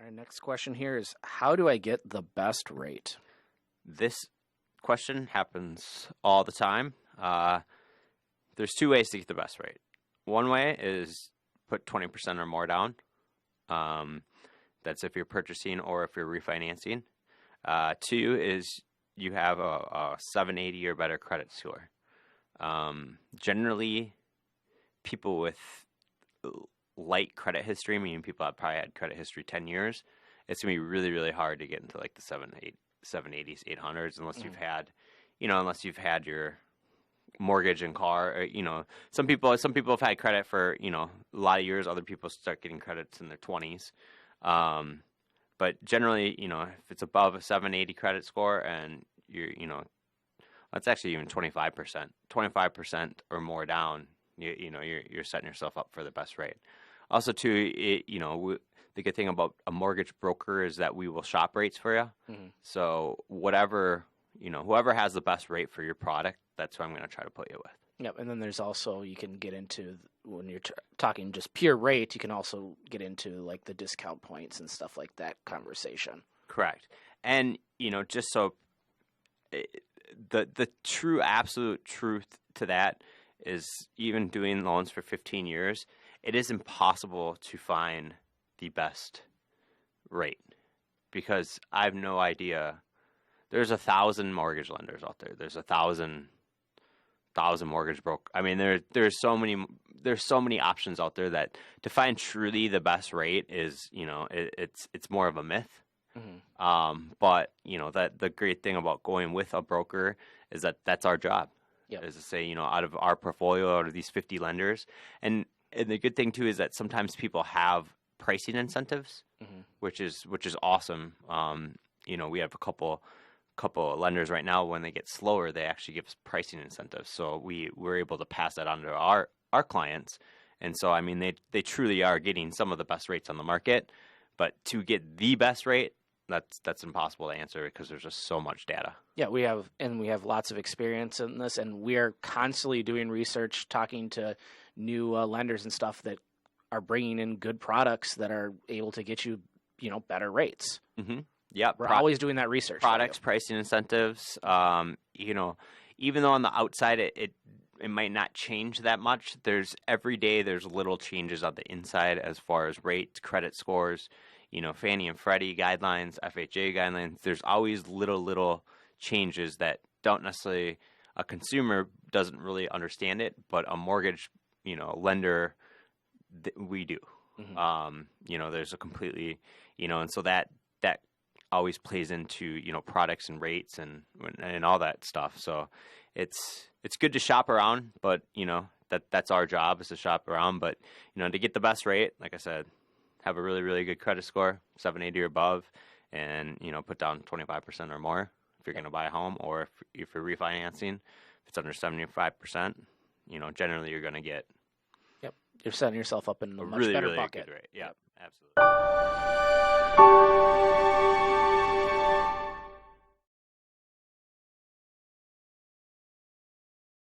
Our next question here is, how do I get the best rate? This question happens all the time. There's two ways to get the best rate. One way is put 20% or more down. That's if you're purchasing or if you're refinancing. Two is you have a 780 or better credit score. Generally, people with light credit history, meaning people that probably had credit history 10 years, it's going to be really, really hard to get into like the 780s, 800s, unless you've had your mortgage and car, or, some people have had credit for, a lot of years. Other people start getting credits in their 20s. But generally, if it's above a 780 credit score and that's actually even 25% or more down, you're setting yourself up for the best rate. Also, too, the good thing about a mortgage broker is that we will shop rates for you. Mm-hmm. So whoever has the best rate for your product, that's who I'm going to try to put you with. Yep, and then there's also, you can get into, when you're talking just pure rate, you can also get into like the discount points and stuff like that conversation. Correct. And, just so the true absolute truth to that is, even doing loans for 15 years, it is impossible to find the best rate, because I have no idea. There's 1,000 mortgage lenders out there. There's 1,000 mortgage broker. I mean, there's so many options out there that to find truly the best rate is, it's more of a myth. Mm-hmm. But that the great thing about going with a broker is that that's our job. Yep. Is to say, out of our portfolio, out of these 50 lenders, and the good thing too is that sometimes people have pricing incentives, mm-hmm. which is awesome. We have a couple of lenders right now. When they get slower, they actually give us pricing incentives, so we're able to pass that on to our clients. And so, I mean, they truly are getting some of the best rates on the market, but to get the best rate, that's impossible to answer because there's just so much data. Yeah, we have lots of experience in this, and we are constantly doing research, talking to new lenders and stuff that are bringing in good products that are able to get you, better rates. Mm-hmm. Yeah, we're always doing that research. Products, pricing incentives. Even though on the outside it might not change that much, every day there's little changes on the inside as far as rates, credit scores. Fannie and Freddie guidelines, FHA guidelines, there's always little changes that don't necessarily, a consumer doesn't really understand it, but a mortgage, lender, we do. Mm-hmm. There's a completely, and so that always plays into, products and rates and all that stuff. So it's good to shop around, but, that's our job, is to shop around. But, to get the best rate, like I said, have a really, really good credit score, 780 or above, and, put down 25% or more if you're going to buy a home, or if you're refinancing. If it's under 75%, generally you're going to get. Yep, you're setting yourself up in a much better bucket. Really, really good rate. Yeah, absolutely.